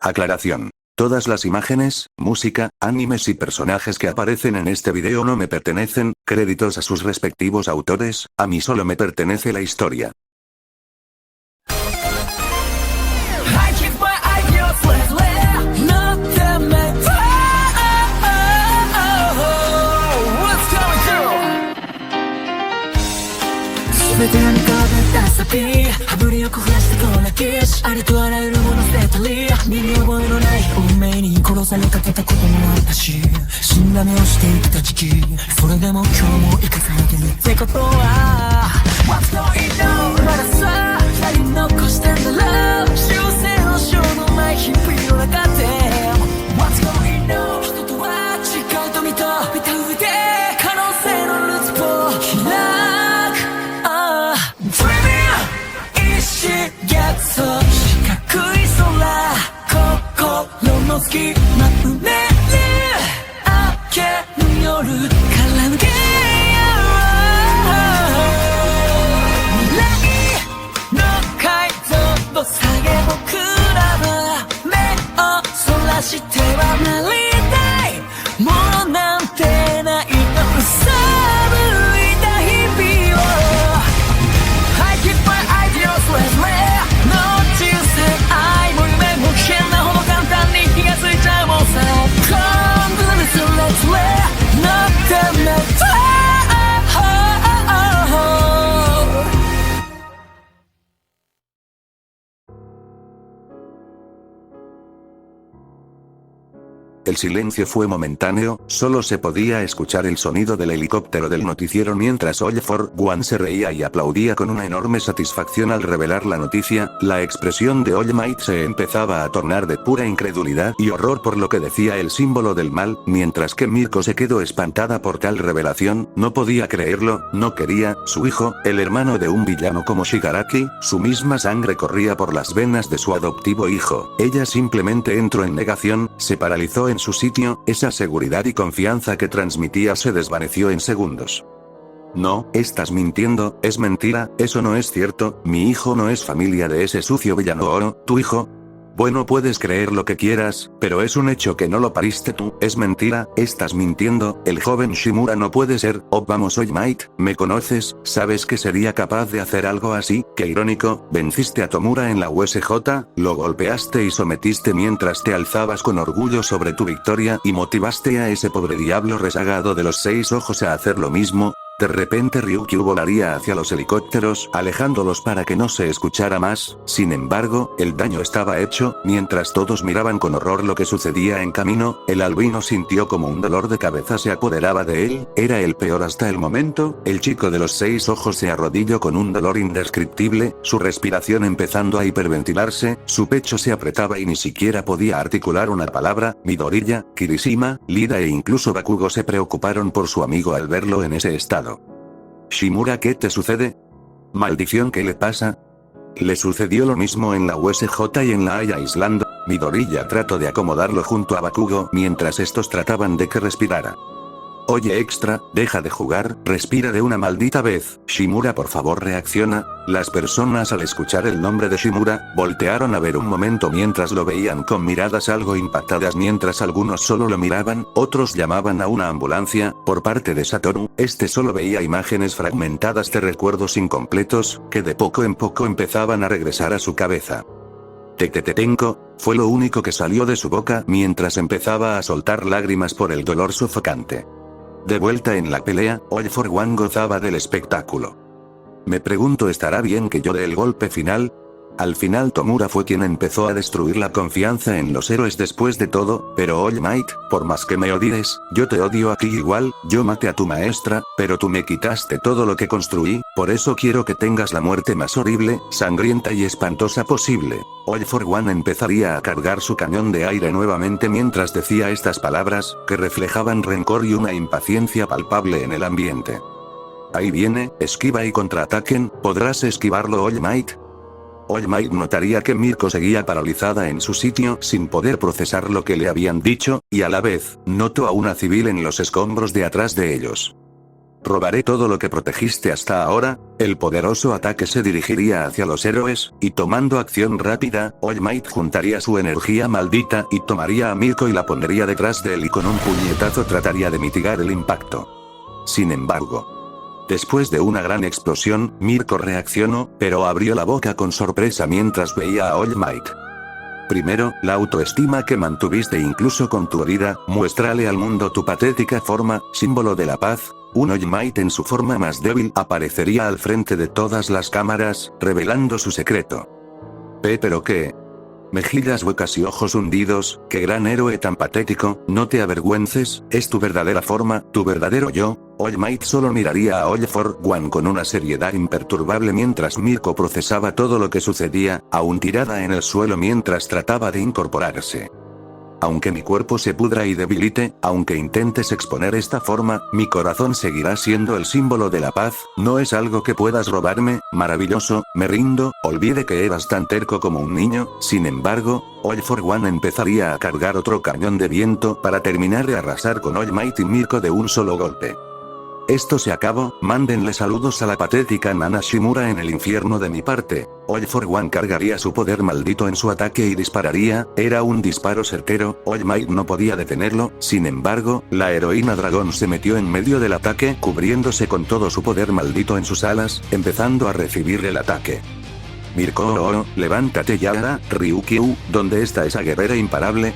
Aclaración. Todas las imágenes, música, animes y personajes que aparecen en este video no me pertenecen, créditos a sus respectivos autores, a mí solo me pertenece la historia. El silencio fue momentáneo, solo se podía escuchar el sonido del helicóptero del noticiero mientras All For One se reía y aplaudía con una enorme satisfacción al revelar la noticia. La expresión de All Might se empezaba a tornar de pura incredulidad y horror por lo que decía el símbolo del mal, mientras que Mirko se quedó espantada por tal revelación, no podía creerlo, no quería, su hijo, el hermano de un villano como Shigaraki, su misma sangre corría por las venas de su adoptivo hijo. Ella simplemente entró en negación, se paralizó en su sitio, esa seguridad y confianza que transmitía se desvaneció en segundos. No, estás mintiendo, es mentira, eso no es cierto, mi hijo no es familia de ese sucio villano Oro, tu hijo. Bueno, puedes creer lo que quieras, pero es un hecho que no lo pariste tú, es mentira, estás mintiendo, el joven Shimura no puede ser. Oh vamos All Might, me conoces, sabes que sería capaz de hacer algo así, qué irónico, venciste a Tomura en la USJ, lo golpeaste y sometiste mientras te alzabas con orgullo sobre tu victoria y motivaste a ese pobre diablo rezagado de los 6 ojos a hacer lo mismo. De repente Ryukyu volaría hacia los helicópteros, alejándolos para que no se escuchara más. Sin embargo, el daño estaba hecho. Mientras todos miraban con horror lo que sucedía en camino, el albino sintió como un dolor de cabeza se apoderaba de él. Era el peor hasta el momento. El chico de los 6 ojos se arrodilló con un dolor indescriptible, su respiración empezando a hiperventilarse, su pecho se apretaba y ni siquiera podía articular una palabra. Midoriya, Kirishima, Lida e incluso Bakugo se preocuparon por su amigo al verlo en ese estado. Shimura, ¿qué te sucede? Maldición, ¿qué le pasa? Le sucedió lo mismo en la USJ y en la Haya Island. Midoriya trató de acomodarlo junto a Bakugo mientras estos trataban de que respirara. Oye extra, deja de jugar, respira de una maldita vez. Shimura, por favor, reacciona. Las personas al escuchar el nombre de Shimura, voltearon a ver un momento mientras lo veían con miradas algo impactadas mientras algunos solo lo miraban, otros llamaban a una ambulancia. Por parte de Satoru, este solo veía imágenes fragmentadas de recuerdos incompletos, que de poco en poco empezaban a regresar a su cabeza. Tetetetenko, fue lo único que salió de su boca mientras empezaba a soltar lágrimas por el dolor sofocante. De vuelta en la pelea, All For One gozaba del espectáculo. Me pregunto, ¿estará bien que yo dé el golpe final? Al final Tomura fue quien empezó a destruir la confianza en los héroes después de todo, pero All Might, por más que me odies, yo te odio a ti igual, yo maté a tu maestra, pero tú me quitaste todo lo que construí, por eso quiero que tengas la muerte más horrible, sangrienta y espantosa posible. All For One empezaría a cargar su cañón de aire nuevamente mientras decía estas palabras, que reflejaban rencor y una impaciencia palpable en el ambiente. Ahí viene, esquiva y contraataquen, ¿podrás esquivarlo All Might? All Might notaría que Mirko seguía paralizada en su sitio sin poder procesar lo que le habían dicho, y a la vez, notó a una civil en los escombros de atrás de ellos. Robaré todo lo que protegiste hasta ahora. El poderoso ataque se dirigiría hacia los héroes, y tomando acción rápida, All Might juntaría su energía maldita y tomaría a Mirko y la pondría detrás de él y con un puñetazo trataría de mitigar el impacto. Sin embargo, después de una gran explosión, Mirko reaccionó, pero abrió la boca con sorpresa mientras veía a All Might. Primero, la autoestima que mantuviste incluso con tu herida, muéstrale al mundo tu patética forma, símbolo de la paz. Un All Might en su forma más débil aparecería al frente de todas las cámaras, revelando su secreto. ¿Pero qué? Mejillas huecas y ojos hundidos, qué gran héroe tan patético, no te avergüences, es tu verdadera forma, tu verdadero yo. All Might solo miraría a All For One con una seriedad imperturbable mientras Mirko procesaba todo lo que sucedía, aún tirada en el suelo mientras trataba de incorporarse. Aunque mi cuerpo se pudra y debilite, aunque intentes exponer esta forma, mi corazón seguirá siendo el símbolo de la paz. No es algo que puedas robarme. Maravilloso, me rindo. Olvide que eras tan terco como un niño. Sin embargo, All For One empezaría a cargar otro cañón de viento para terminar de arrasar con All Might y Mirko de un solo golpe. Esto se acabó, mándenle saludos a la patética Nana Shimura en el infierno de mi parte. All For One cargaría su poder maldito en su ataque y dispararía. Era un disparo certero, All Might no podía detenerlo. Sin embargo, la heroína dragón se metió en medio del ataque, cubriéndose con todo su poder maldito en sus alas, empezando a recibir el ataque. Mirko, levántate ya, Ryukyu, ¿dónde está esa guerrera imparable?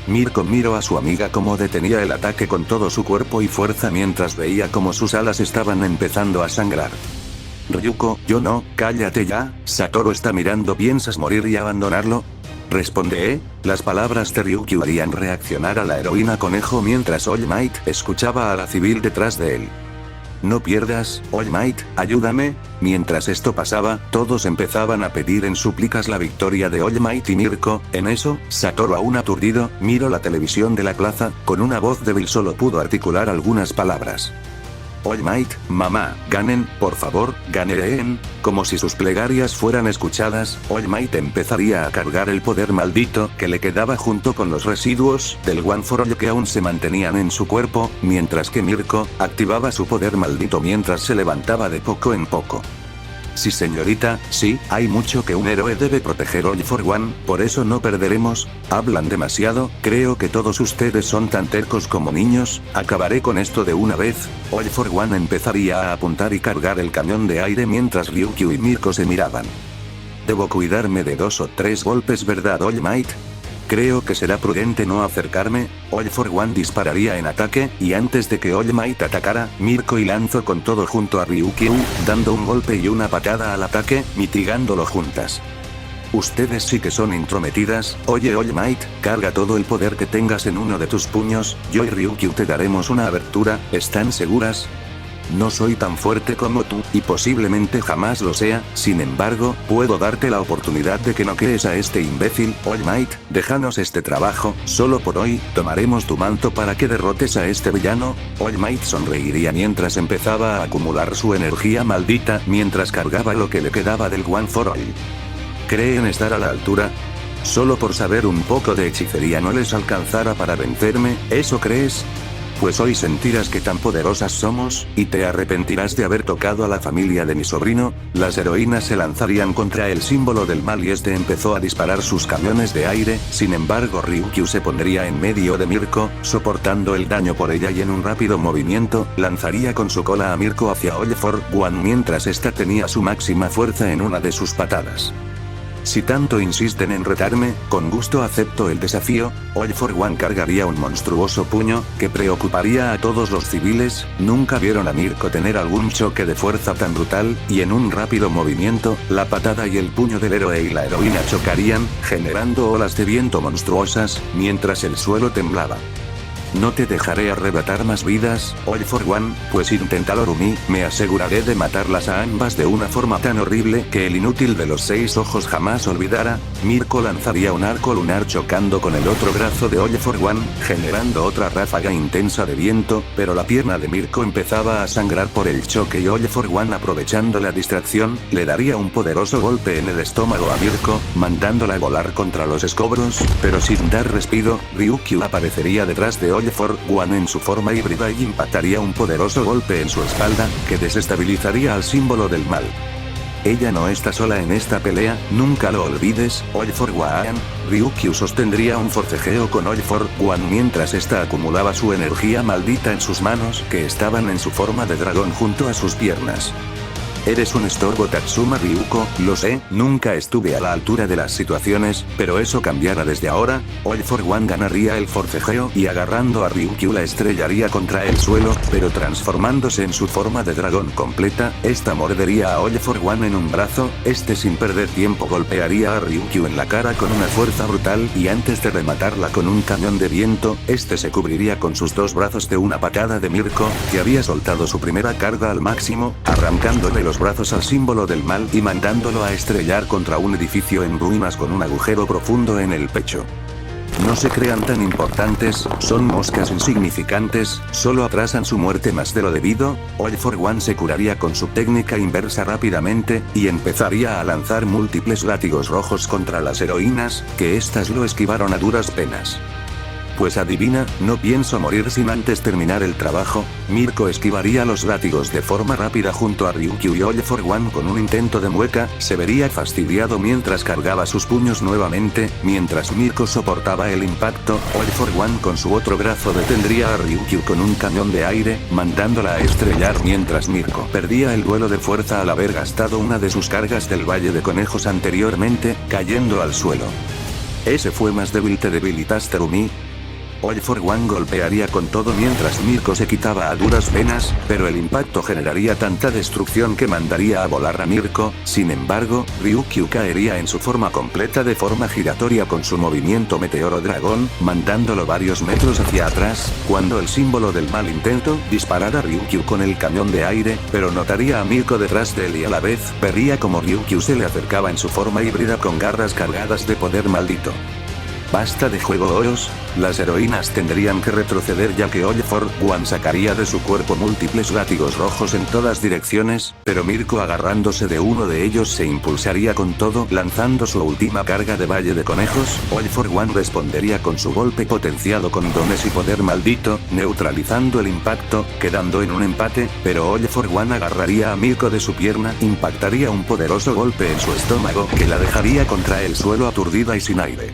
Mirko miró a su amiga como detenía el ataque con todo su cuerpo y fuerza mientras veía como sus alas estaban empezando a sangrar. Ryuko, yo no, cállate ya, Satoru está mirando, ¿piensas morir y abandonarlo? Responde, las palabras de Ryukyu harían reaccionar a la heroína conejo mientras All Might escuchaba a la civil detrás de él. No pierdas, All Might, ayúdame. Mientras esto pasaba, todos empezaban a pedir en súplicas la victoria de All Might y Mirko. En eso, Satoru aún aturdido, miró la televisión de la plaza, con una voz débil solo pudo articular algunas palabras. All Might, mamá, ganen, por favor, ganen. Como si sus plegarias fueran escuchadas, All Might empezaría a cargar el poder maldito que le quedaba junto con los residuos del One for All que aún se mantenían en su cuerpo, mientras que Mirko activaba su poder maldito mientras se levantaba de poco en poco. Sí señorita, sí, hay mucho que un héroe debe proteger All For One, por eso no perderemos. Hablan demasiado, creo que todos ustedes son tan tercos como niños, acabaré con esto de una vez. All For One empezaría a apuntar y cargar el cañón de aire mientras Ryukyu y Mirko se miraban. Debo cuidarme de 2 o 3 golpes, ¿verdad All Might? Creo que será prudente no acercarme. All For One dispararía en ataque, y antes de que All Might atacara, Mirko y lanzó con todo junto a Ryukyu, dando un golpe y una patada al ataque, mitigándolo juntas. Ustedes sí que son intrometidas. Oye All Might, carga todo el poder que tengas en uno de tus puños, yo y Ryukyu te daremos una abertura, ¿están seguras? No soy tan fuerte como tú, y posiblemente jamás lo sea, sin embargo, puedo darte la oportunidad de que noquees a este imbécil. All Might, déjanos este trabajo, solo por hoy, tomaremos tu manto para que derrotes a este villano. All Might sonreiría mientras empezaba a acumular su energía maldita, mientras cargaba lo que le quedaba del One for All. ¿Creen estar a la altura? Solo por saber un poco de hechicería no les alcanzara para vencerme, ¿eso crees? Pues hoy sentirás que tan poderosas somos, y te arrepentirás de haber tocado a la familia de mi sobrino. Las heroínas se lanzarían contra el símbolo del mal y este empezó a disparar sus cañones de aire. Sin embargo Ryukyu se pondría en medio de Mirko, soportando el daño por ella y en un rápido movimiento, lanzaría con su cola a Mirko hacia All For One mientras esta tenía su máxima fuerza en una de sus patadas. Si tanto insisten en retarme, con gusto acepto el desafío. All For One cargaría un monstruoso puño, que preocuparía a todos los civiles. Nunca vieron a Mirko tener algún choque de fuerza tan brutal, y en un rápido movimiento, la patada y el puño del héroe y la heroína chocarían, generando olas de viento monstruosas, mientras el suelo temblaba. No te dejaré arrebatar más vidas, All For One, pues inténtalo Rumi, me aseguraré de matarlas a ambas de una forma tan horrible que el inútil de los 6 ojos jamás olvidara. Mirko lanzaría un arco lunar chocando con el otro brazo de All For One, generando otra ráfaga intensa de viento, pero la pierna de Mirko empezaba a sangrar por el choque y All For One, aprovechando la distracción, le daría un poderoso golpe en el estómago a Mirko, mandándola a volar contra los escombros, pero sin dar respiro. Ryukyu aparecería detrás de All for One en su forma híbrida y impactaría un poderoso golpe en su espalda, que desestabilizaría al símbolo del mal. Ella no está sola en esta pelea, nunca lo olvides, All for One. Ryukyu sostendría un forcejeo con All for One mientras esta acumulaba su energía maldita en sus manos, que estaban en su forma de dragón junto a sus piernas. Eres un estorbo, Tatsuma Ryuko, lo sé, nunca estuve a la altura de las situaciones, pero eso cambiará desde ahora. All for One ganaría el forcejeo y agarrando a Ryukyu la estrellaría contra el suelo, pero transformándose en su forma de dragón completa, esta mordería a All for One en un brazo, sin perder tiempo golpearía a Ryukyu en la cara con una fuerza brutal y antes de rematarla con un cañón de viento, se cubriría con sus dos brazos de una patada de Mirko, que había soltado su primera carga al máximo, arrancándole los brazos al símbolo del mal y mandándolo a estrellar contra un edificio en ruinas con un agujero profundo en el pecho. No se crean tan importantes, son moscas insignificantes, solo atrasan su muerte más de lo debido. All for One se curaría con su técnica inversa rápidamente, y empezaría a lanzar múltiples látigos rojos contra las heroínas, que éstas lo esquivaron a duras penas. Pues adivina, no pienso morir sin antes terminar el trabajo. Mirko esquivaría los látigos de forma rápida junto a Ryukyu y All for One con un intento de mueca, se vería fastidiado mientras cargaba sus puños nuevamente, mientras Mirko soportaba el impacto, All for One con su otro brazo detendría a Ryukyu con un cañón de aire, mandándola a estrellar mientras Mirko perdía el duelo de fuerza al haber gastado una de sus cargas del Valle de Conejos anteriormente, cayendo al suelo. Ese fue más débil, te debilitaste, Rumi. All for One golpearía con todo mientras Mirko se quitaba a duras penas, pero el impacto generaría tanta destrucción que mandaría a volar a Mirko. Sin embargo, Ryukyu caería en su forma completa de forma giratoria con su movimiento meteoro dragón, mandándolo varios metros hacia atrás, cuando el símbolo del mal intentó disparar a Ryukyu con el cañón de aire, pero notaría a Mirko detrás de él y a la vez vería como Ryukyu se le acercaba en su forma híbrida con garras cargadas de poder maldito. Basta de juego, oros, las heroínas tendrían que retroceder ya que All for One sacaría de su cuerpo múltiples látigos rojos en todas direcciones, pero Mirko agarrándose de uno de ellos se impulsaría con todo lanzando su última carga de Valle de Conejos. All for One respondería con su golpe potenciado con dones y poder maldito, neutralizando el impacto, quedando en un empate, pero All for One agarraría a Mirko de su pierna, impactaría un poderoso golpe en su estómago que la dejaría contra el suelo aturdida y sin aire.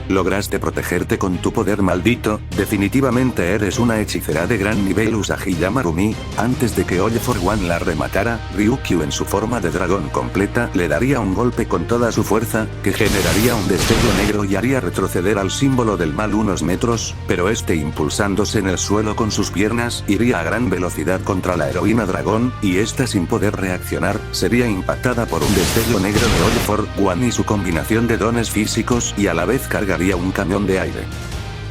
Lograste protegerte con tu poder maldito, definitivamente eres una hechicera de gran nivel, Usagi-yama Rumi. Antes de que All for One la rematara, Ryukyu en su forma de dragón completa le daría un golpe con toda su fuerza, que generaría un destello negro y haría retroceder al símbolo del mal unos metros, pero impulsándose en el suelo con sus piernas, iría a gran velocidad contra la heroína dragón, y esta sin poder reaccionar, sería impactada por un destello negro de All for One y su combinación de dones físicos y a la vez cargaría un cañón de aire.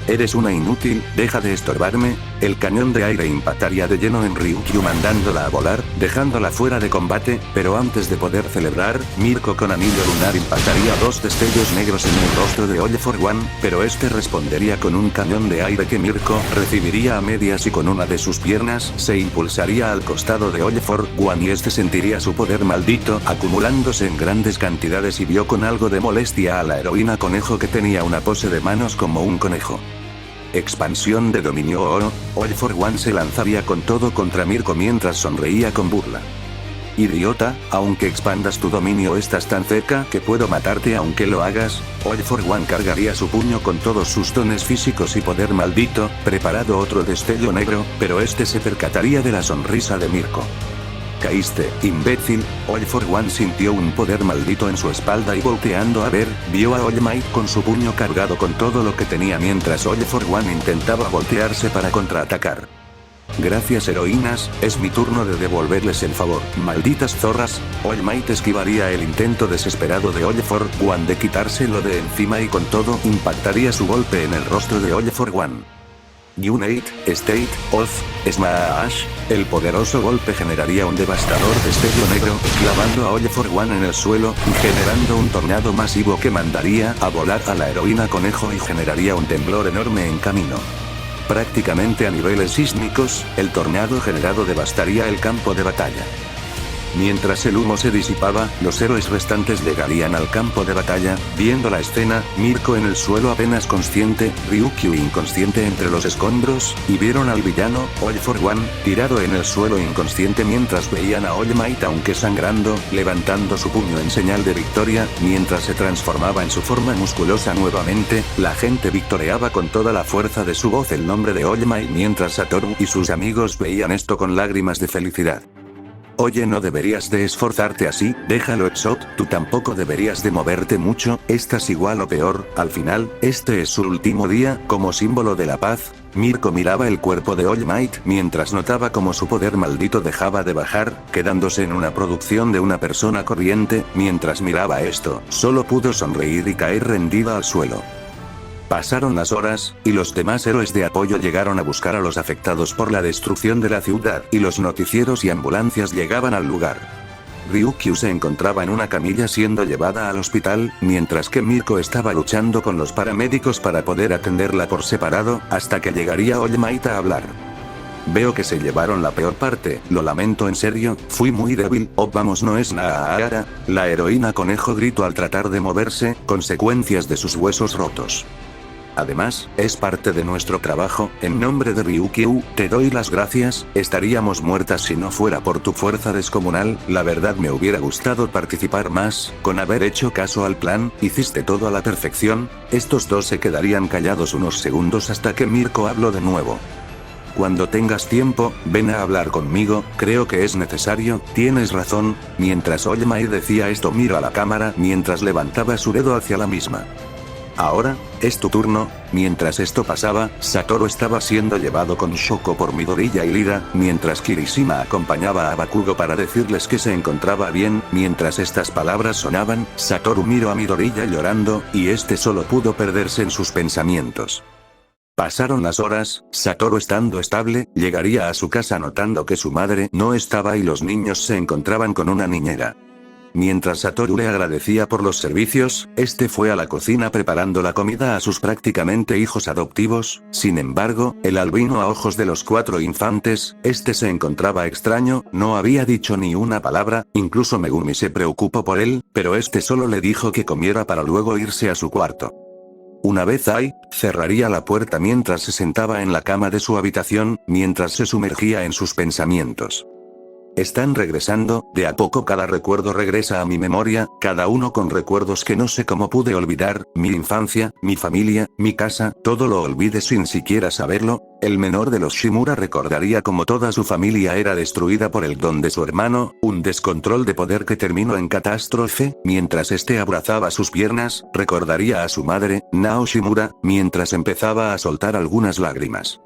Eres una inútil, deja de estorbarme. El cañón de aire impactaría de lleno en Ryukyu mandándola a volar, dejándola fuera de combate, pero antes de poder celebrar, Mirko con anillo lunar impactaría dos destellos negros en el rostro de All for One, pero respondería con un cañón de aire que Mirko recibiría a medias y con una de sus piernas se impulsaría al costado de All for One y sentiría su poder maldito acumulándose en grandes cantidades y vio con algo de molestia a la heroína conejo que tenía una pose de manos como un conejo. Expansión de dominio oro, All for One se lanzaría con todo contra Mirko mientras sonreía con burla. Idiota, aunque expandas tu dominio estás tan cerca que puedo matarte aunque lo hagas. All for One cargaría su puño con todos sus dones físicos y poder maldito, preparado otro destello negro, pero se percataría de la sonrisa de Mirko. Caíste, imbécil. All for One sintió un poder maldito en su espalda y volteando a ver, vio a All Might con su puño cargado con todo lo que tenía mientras All for One intentaba voltearse para contraatacar. Gracias, heroínas, es mi turno de devolverles el favor. Malditas zorras. All Might esquivaría el intento desesperado de All for One de quitárselo de encima y con todo impactaría su golpe en el rostro de All for One. Unite, State of Smash. El poderoso golpe generaría un devastador destello negro, clavando a All for One en el suelo, y generando un tornado masivo que mandaría a volar a la heroína conejo y generaría un temblor enorme en camino. Prácticamente a niveles sísmicos, el tornado generado devastaría el campo de batalla. Mientras el humo se disipaba, los héroes restantes llegarían al campo de batalla. Viendo la escena, Mirko en el suelo apenas consciente, Ryukyu inconsciente entre los escombros, y vieron al villano, All for One, tirado en el suelo inconsciente mientras veían a All Might aunque sangrando, levantando su puño en señal de victoria, mientras se transformaba en su forma musculosa nuevamente. La gente victoreaba con toda la fuerza de su voz el nombre de All Might mientras Satoru y sus amigos veían esto con lágrimas de felicidad. Oye, no deberías de esforzarte así, déjalo Exot, tú tampoco deberías de moverte mucho, estás igual o peor, al final, este es su último día, como símbolo de la paz. Mirko miraba el cuerpo de All Might mientras notaba como su poder maldito dejaba de bajar, quedándose en una producción de una persona corriente. Mientras miraba esto, solo pudo sonreír y caer rendida al suelo. Pasaron las horas, y los demás héroes de apoyo llegaron a buscar a los afectados por la destrucción de la ciudad, y los noticieros y ambulancias llegaban al lugar. Ryukyu se encontraba en una camilla siendo llevada al hospital, mientras que Mirko estaba luchando con los paramédicos para poder atenderla por separado, hasta que llegaría All Might a hablar. Veo que se llevaron la peor parte, lo lamento en serio, fui muy débil, vamos no es nada. La heroína conejo gritó al tratar de moverse, consecuencias de sus huesos rotos. Además, es parte de nuestro trabajo, en nombre de Ryukyu, te doy las gracias, estaríamos muertas si no fuera por tu fuerza descomunal, la verdad me hubiera gustado participar más, con haber hecho caso al plan, hiciste todo a la perfección. Estos dos se quedarían callados unos segundos hasta que Mirko habló de nuevo. Cuando tengas tiempo, ven a hablar conmigo, creo que es necesario, tienes razón. Mientras All Might decía esto miró a la cámara mientras levantaba su dedo hacia la misma. Ahora, es tu turno. Mientras esto pasaba, Satoru estaba siendo llevado con Shoko por Midoriya y Lida, mientras Kirishima acompañaba a Bakugo para decirles que se encontraba bien. Mientras estas palabras sonaban, Satoru miró a Midoriya llorando, y este solo pudo perderse en sus pensamientos. Pasaron las horas, Satoru estando estable, llegaría a su casa notando que su madre no estaba y los niños se encontraban con una niñera. Mientras Satoru le agradecía por los servicios, este fue a la cocina preparando la comida a sus prácticamente hijos adoptivos. Sin embargo, el albino a ojos de los 4 infantes, este se encontraba extraño, no había dicho ni una palabra, incluso Megumi se preocupó por él, pero este solo le dijo que comiera para luego irse a su cuarto. Una vez ahí, cerraría la puerta mientras se sentaba en la cama de su habitación, mientras se sumergía en sus pensamientos. Están regresando, de a poco cada recuerdo regresa a mi memoria, cada uno con recuerdos que no sé cómo pude olvidar, mi infancia, mi familia, mi casa, todo lo olvidé sin siquiera saberlo. El menor de los Shimura recordaría cómo toda su familia era destruida por el don de su hermano, un descontrol de poder que terminó en catástrofe. Mientras este abrazaba sus piernas, recordaría a su madre, Nao Shimura, mientras empezaba a soltar algunas lágrimas.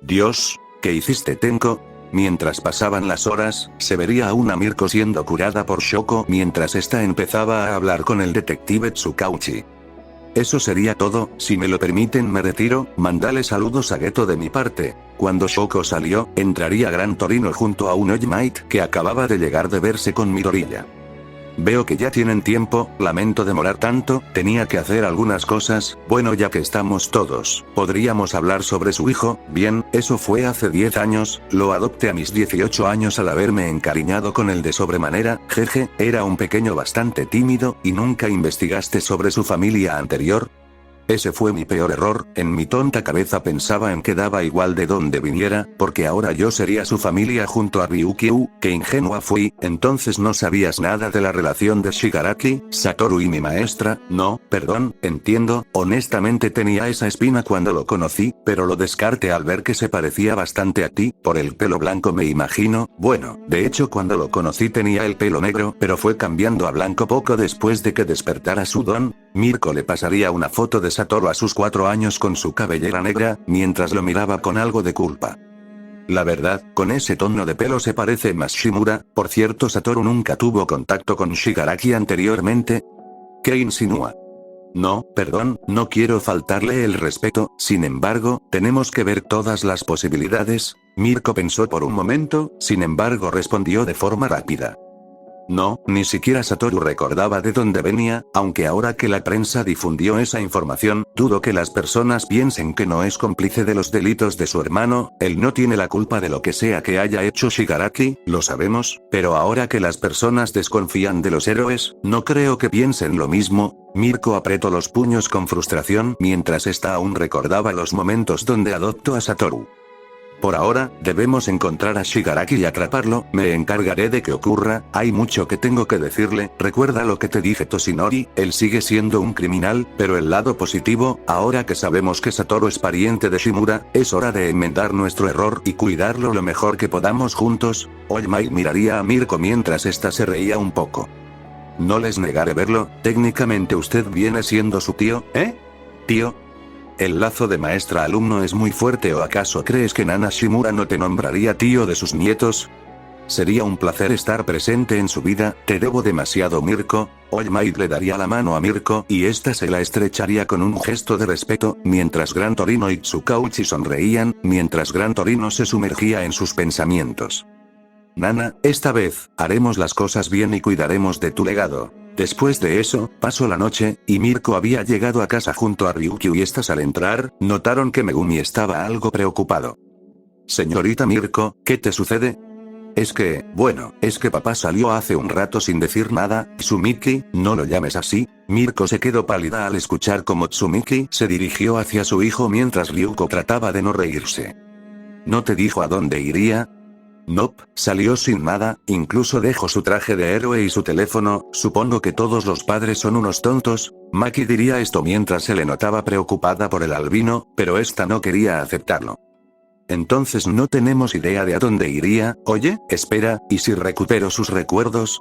Dios, ¿qué hiciste Tenko? Mientras pasaban las horas, se vería a una Mirko siendo curada por Shoko mientras esta empezaba a hablar con el detective Tsukauchi. Eso sería todo, si me lo permiten me retiro, mandale saludos a Geto de mi parte. Cuando Shoko salió, entraría Gran Torino junto a un All Might que acababa de llegar de verse con Midoriya. Veo que ya tienen tiempo, lamento demorar tanto, tenía que hacer algunas cosas. Bueno, ya que estamos todos, podríamos hablar sobre su hijo. Bien, eso fue hace 10 años, lo adopté a mis 18 años al haberme encariñado con él de sobremanera. Jeje, era un pequeño bastante tímido, y nunca investigaste sobre su familia anterior. Ese fue mi peor error, en mi tonta cabeza pensaba en que daba igual de dónde viniera, porque ahora yo sería su familia junto a Ryukyu, que ingenua fui. Entonces no sabías nada de la relación de Shigaraki, Satoru y mi maestra. No, perdón, entiendo, honestamente tenía esa espina cuando lo conocí, pero lo descarté al ver que se parecía bastante a ti, por el pelo blanco me imagino. Bueno, de hecho cuando lo conocí tenía el pelo negro, pero fue cambiando a blanco poco después de que despertara su don. Mirko le pasaría una foto de Satoru a sus 4 años con su cabellera negra, mientras lo miraba con algo de culpa. La verdad, con ese tono de pelo se parece más Shimura. Por cierto, Satoru nunca tuvo contacto con Shigaraki anteriormente. ¿Qué insinúa? No, perdón, no quiero faltarle el respeto, sin embargo, tenemos que ver todas las posibilidades. Mirko pensó por un momento, sin embargo respondió de forma rápida. No, ni siquiera Satoru recordaba de dónde venía, aunque ahora que la prensa difundió esa información, dudo que las personas piensen que no es cómplice de los delitos de su hermano. Él no tiene la culpa de lo que sea que haya hecho Shigaraki, lo sabemos, pero ahora que las personas desconfían de los héroes, no creo que piensen lo mismo. Mirko apretó los puños con frustración mientras ésta aún recordaba los momentos donde adoptó a Satoru. Por ahora, debemos encontrar a Shigaraki y atraparlo, me encargaré de que ocurra, hay mucho que tengo que decirle, recuerda lo que te dije Toshinori, él sigue siendo un criminal, pero el lado positivo, ahora que sabemos que Satoru es pariente de Shimura, es hora de enmendar nuestro error y cuidarlo lo mejor que podamos juntos. All Might miraría a Mirko mientras ésta se reía un poco. No les negaré verlo, técnicamente usted viene siendo su tío, ¿eh? ¿Tío? ¿El lazo de maestra-alumno es muy fuerte o acaso crees que Nana Shimura no te nombraría tío de sus nietos? Sería un placer estar presente en su vida, te debo demasiado Mirko. All Might le daría la mano a Mirko y ésta se la estrecharía con un gesto de respeto, mientras Gran Torino y Tsukauchi sonreían, mientras Gran Torino se sumergía en sus pensamientos. Nana, esta vez, haremos las cosas bien y cuidaremos de tu legado. Después de eso, pasó la noche, y Mirko había llegado a casa junto a Ryukyu y estas al entrar, notaron que Megumi estaba algo preocupado. Señorita Mirko, ¿qué te sucede? Es que papá salió hace un rato sin decir nada. Tsumiki, no lo llames así. Mirko se quedó pálida al escuchar cómo Tsumiki se dirigió hacia su hijo mientras Ryuko trataba de no reírse. ¿No te dijo a dónde iría? Nope, salió sin nada, incluso dejó su traje de héroe y su teléfono. Supongo que todos los padres son unos tontos. Maki diría esto mientras se le notaba preocupada por el albino, pero esta no quería aceptarlo. Entonces no tenemos idea de a dónde iría. Oye, espera, ¿y si recupero sus recuerdos?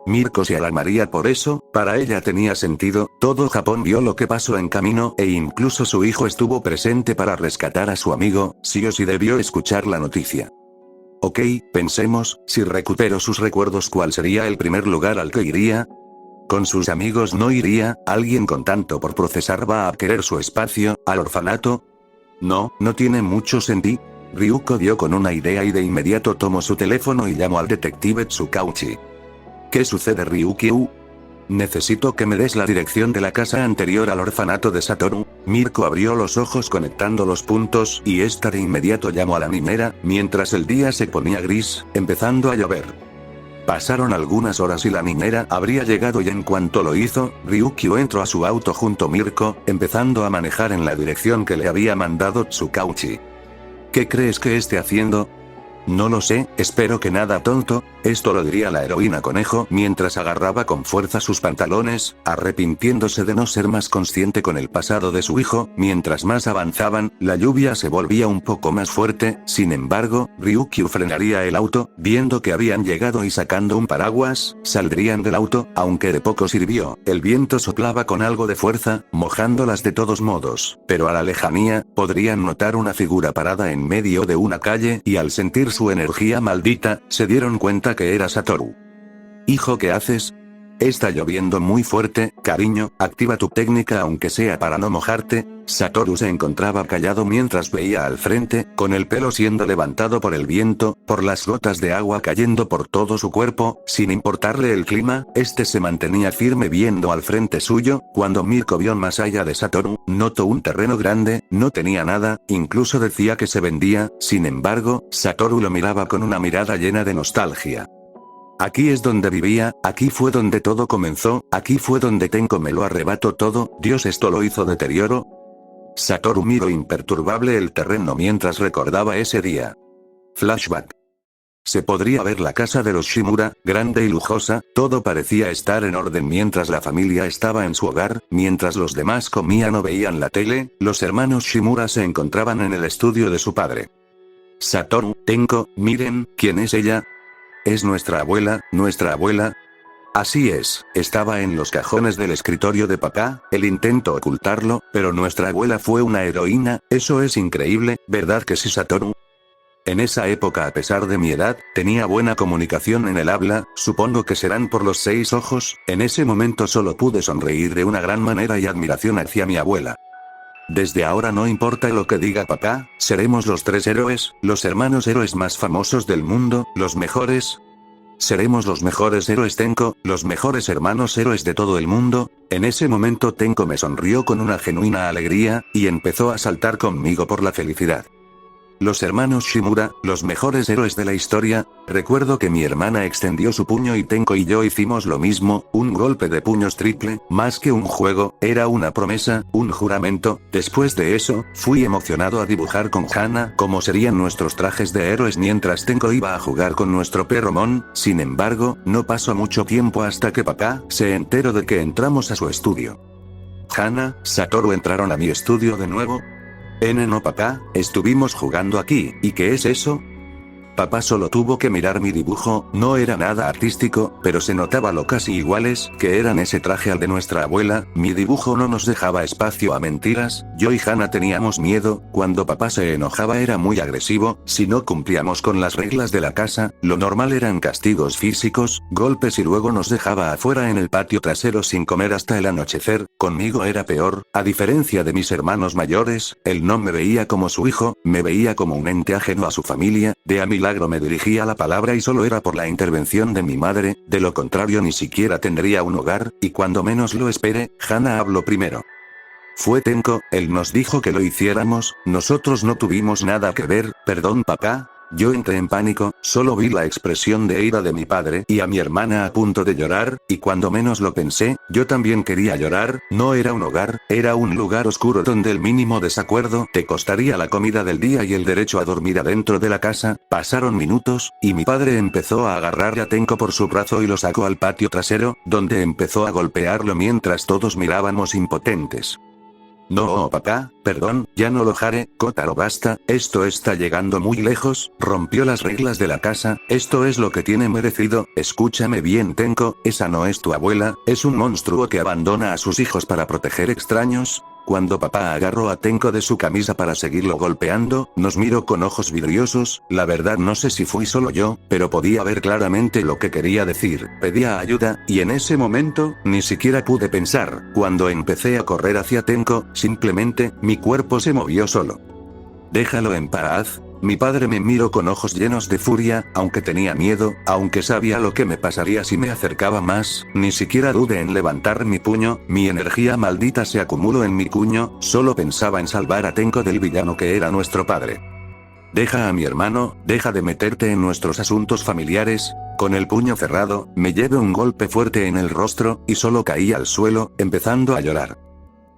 Mirko se alarmaría por eso, para ella tenía sentido, todo Japón vio lo que pasó en camino e incluso su hijo estuvo presente para rescatar a su amigo, sí o sí debió escuchar la noticia. Ok, pensemos, si recupero sus recuerdos ¿cuál sería el primer lugar al que iría? Con sus amigos no iría, alguien con tanto por procesar va a querer su espacio, al orfanato. No tiene mucho sentido. Ryuko dio con una idea y de inmediato tomó su teléfono y llamó al detective Tsukauchi. ¿Qué sucede Ryukyu? Necesito que me des la dirección de la casa anterior al orfanato de Satoru. Mirko abrió los ojos conectando los puntos y esta de inmediato llamó a la niñera, mientras el día se ponía gris, empezando a llover. Pasaron algunas horas y la niñera habría llegado y en cuanto lo hizo, Ryukyu entró a su auto junto a Mirko, empezando a manejar en la dirección que le había mandado Tsukauchi. ¿Qué crees que esté haciendo? No lo sé, espero que nada tonto, esto lo diría la heroína conejo mientras agarraba con fuerza sus pantalones, arrepintiéndose de no ser más consciente con el pasado de su hijo. Mientras más avanzaban, la lluvia se volvía un poco más fuerte, sin embargo, Ryukyu frenaría el auto, viendo que habían llegado y sacando un paraguas, saldrían del auto, aunque de poco sirvió, el viento soplaba con algo de fuerza, mojándolas de todos modos, pero a la lejanía, podrían notar una figura parada en medio de una calle y al sentir su energía maldita, se dieron cuenta que era Satoru. Hijo, ¿qué haces? Está lloviendo muy fuerte, cariño, activa tu técnica aunque sea para no mojarte. Satoru se encontraba callado mientras veía al frente, con el pelo siendo levantado por el viento, por las gotas de agua cayendo por todo su cuerpo, sin importarle el clima, este se mantenía firme viendo al frente suyo. Cuando Mirko vio más allá de Satoru, notó un terreno grande, no tenía nada, incluso decía que se vendía, sin embargo, Satoru lo miraba con una mirada llena de nostalgia. Aquí es donde vivía, aquí fue donde todo comenzó, aquí fue donde Tenko me lo arrebató todo. Dios, esto lo hizo deterioro. Satoru miró imperturbable el terreno mientras recordaba ese día. Flashback. Se podría ver la casa de los Shimura, grande y lujosa, todo parecía estar en orden mientras la familia estaba en su hogar, mientras los demás comían o veían la tele, los hermanos Shimura se encontraban en el estudio de su padre. Satoru, Tenko, miren, ¿quién es ella? Es nuestra abuela, nuestra abuela. Así es, estaba en los cajones del escritorio de papá, él intentó ocultarlo, pero nuestra abuela fue una heroína, eso es increíble, ¿verdad que sí Satoru? En esa época a pesar de mi edad, tenía buena comunicación en el habla, supongo que serán por los 6 ojos, en ese momento solo pude sonreír de una gran manera y admiración hacia mi abuela. Desde ahora no importa lo que diga papá, seremos los 3 héroes, los hermanos héroes más famosos del mundo, los mejores. Seremos los mejores héroes Tenko, los mejores hermanos héroes de todo el mundo. En ese momento Tenko me sonrió con una genuina alegría, y empezó a saltar conmigo por la felicidad. Los hermanos Shimura, los mejores héroes de la historia. Recuerdo que mi hermana extendió su puño y Tenko y yo hicimos lo mismo, un golpe de puños triple, más que un juego, era una promesa, un juramento. Después de eso, fui emocionado a dibujar con Hana cómo serían nuestros trajes de héroes mientras Tenko iba a jugar con nuestro perro Mon. Sin embargo, no pasó mucho tiempo hasta que papá se enteró de que entramos a su estudio. Hana, Satoru entraron a mi estudio de nuevo. No papá, estuvimos jugando aquí, ¿y qué es eso? Papá solo tuvo que mirar mi dibujo, no era nada artístico, pero se notaba lo casi iguales que eran ese traje al de nuestra abuela. Mi dibujo no nos dejaba espacio a mentiras, yo y Hana teníamos miedo, cuando papá se enojaba era muy agresivo, si no cumplíamos con las reglas de la casa, lo normal eran castigos físicos, golpes y luego nos dejaba afuera en el patio trasero sin comer hasta el anochecer. Conmigo era peor, a diferencia de mis hermanos mayores, él no me veía como su hijo, me veía como un ente ajeno a su familia, de a milagro me dirigía la palabra y solo era por la intervención de mi madre, de lo contrario ni siquiera tendría un hogar, y cuando menos lo espere, Hana habló primero. Fue Tenko, él nos dijo que lo hiciéramos, nosotros no tuvimos nada que ver, perdón papá. Yo entré en pánico, solo vi la expresión de ira de mi padre y a mi hermana a punto de llorar, y cuando menos lo pensé, yo también quería llorar. No era un hogar, era un lugar oscuro donde el mínimo desacuerdo te costaría la comida del día y el derecho a dormir adentro de la casa. Pasaron minutos, y mi padre empezó a agarrar a Tenko por su brazo y lo sacó al patio trasero, donde empezó a golpearlo mientras todos mirábamos impotentes. No, papá, perdón, ya no lo haré, Kotaro basta, esto está llegando muy lejos, rompió las reglas de la casa, esto es lo que tiene merecido. Escúchame bien Tenko, esa no es tu abuela, es un monstruo que abandona a sus hijos para proteger extraños. Cuando papá agarró a Tenko de su camisa para seguirlo golpeando, nos miró con ojos vidriosos. La verdad no sé si fui solo yo, pero podía ver claramente lo que quería decir. Pedía ayuda, y en ese momento, ni siquiera pude pensar. Cuando empecé a correr hacia Tenko, simplemente, mi cuerpo se movió solo. Déjalo en paz. Mi padre me miró con ojos llenos de furia, aunque tenía miedo, aunque sabía lo que me pasaría si me acercaba más, ni siquiera dudé en levantar mi puño, mi energía maldita se acumuló en mi puño, solo pensaba en salvar a Tenko del villano que era nuestro padre. Deja a mi hermano, deja de meterte en nuestros asuntos familiares. Con el puño cerrado, me llevé un golpe fuerte en el rostro, y solo caí al suelo, empezando a llorar.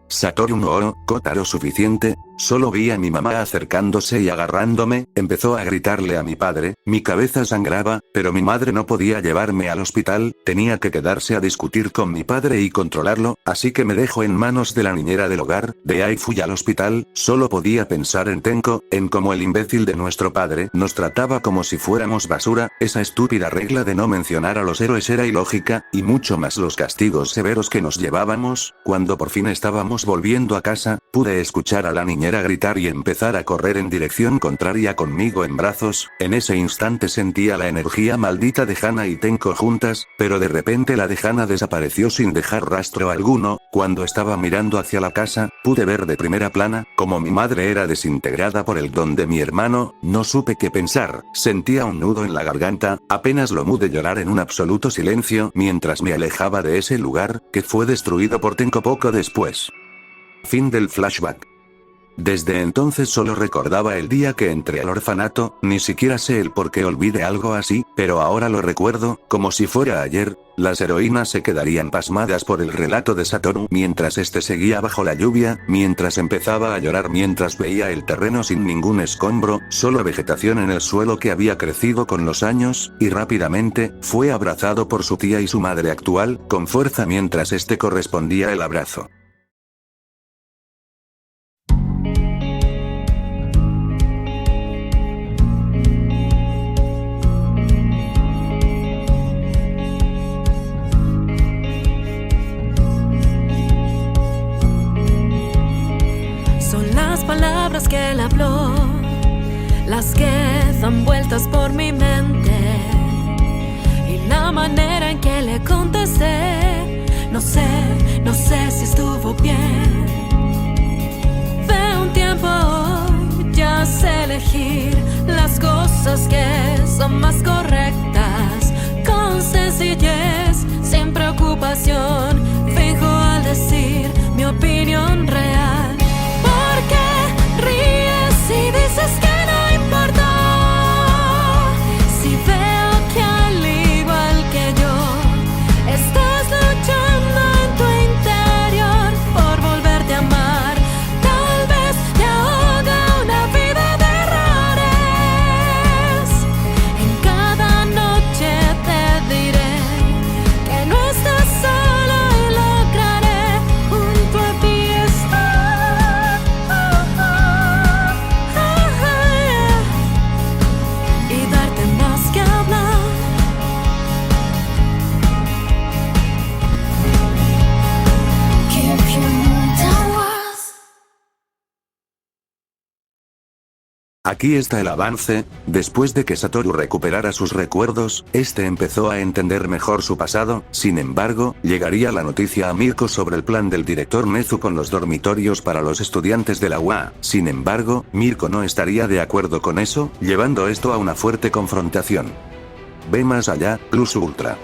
Satoru no, Kotaro suficiente, solo vi a mi mamá acercándose y agarrándome, empezó a gritarle a mi padre, mi cabeza sangraba, pero mi madre no podía llevarme al hospital, tenía que quedarse a discutir con mi padre y controlarlo, así que me dejó en manos de la niñera del hogar. De ahí fui al hospital, solo podía pensar en Tenko, en cómo el imbécil de nuestro padre nos trataba como si fuéramos basura, esa estúpida regla de no mencionar a los héroes era ilógica, y mucho más los castigos severos que nos llevábamos. Cuando por fin estábamos volviendo a casa, pude escuchar a la niñera gritar y empezar a correr en dirección contraria conmigo en brazos. En ese instante sentía la energía maldita de Hana y Tenko juntas, pero de repente la de Hana desapareció sin dejar rastro alguno. Cuando estaba mirando hacia la casa, pude ver de primera plana como mi madre era desintegrada por el don de mi hermano. No supe qué pensar, sentía un nudo en la garganta, apenas lo pude llorar en un absoluto silencio mientras me alejaba de ese lugar, que fue destruido por Tenko poco después. Fin del flashback. Desde entonces solo recordaba el día que entré al orfanato, ni siquiera sé el por qué olvidé algo así, pero ahora lo recuerdo, como si fuera ayer. Las heroínas se quedarían pasmadas por el relato de Satoru mientras este seguía bajo la lluvia, mientras empezaba a llorar mientras veía el terreno sin ningún escombro, solo vegetación en el suelo que había crecido con los años, y rápidamente, fue abrazado por su tía y su madre actual, con fuerza mientras este correspondía el abrazo. Palabras que él habló, las que dan vueltas por mi mente, y la manera en que le contesté, no sé si estuvo bien. De un tiempo ya sé elegir las cosas que son más correctas. Aquí está el avance. Después de que Satoru recuperara sus recuerdos, este empezó a entender mejor su pasado. Sin embargo, llegaría la noticia a Mirko sobre el plan del director Nezu con los dormitorios para los estudiantes de la UA. Sin embargo, Mirko no estaría de acuerdo con eso, llevando esto a una fuerte confrontación. Ve más allá, Plus Ultra.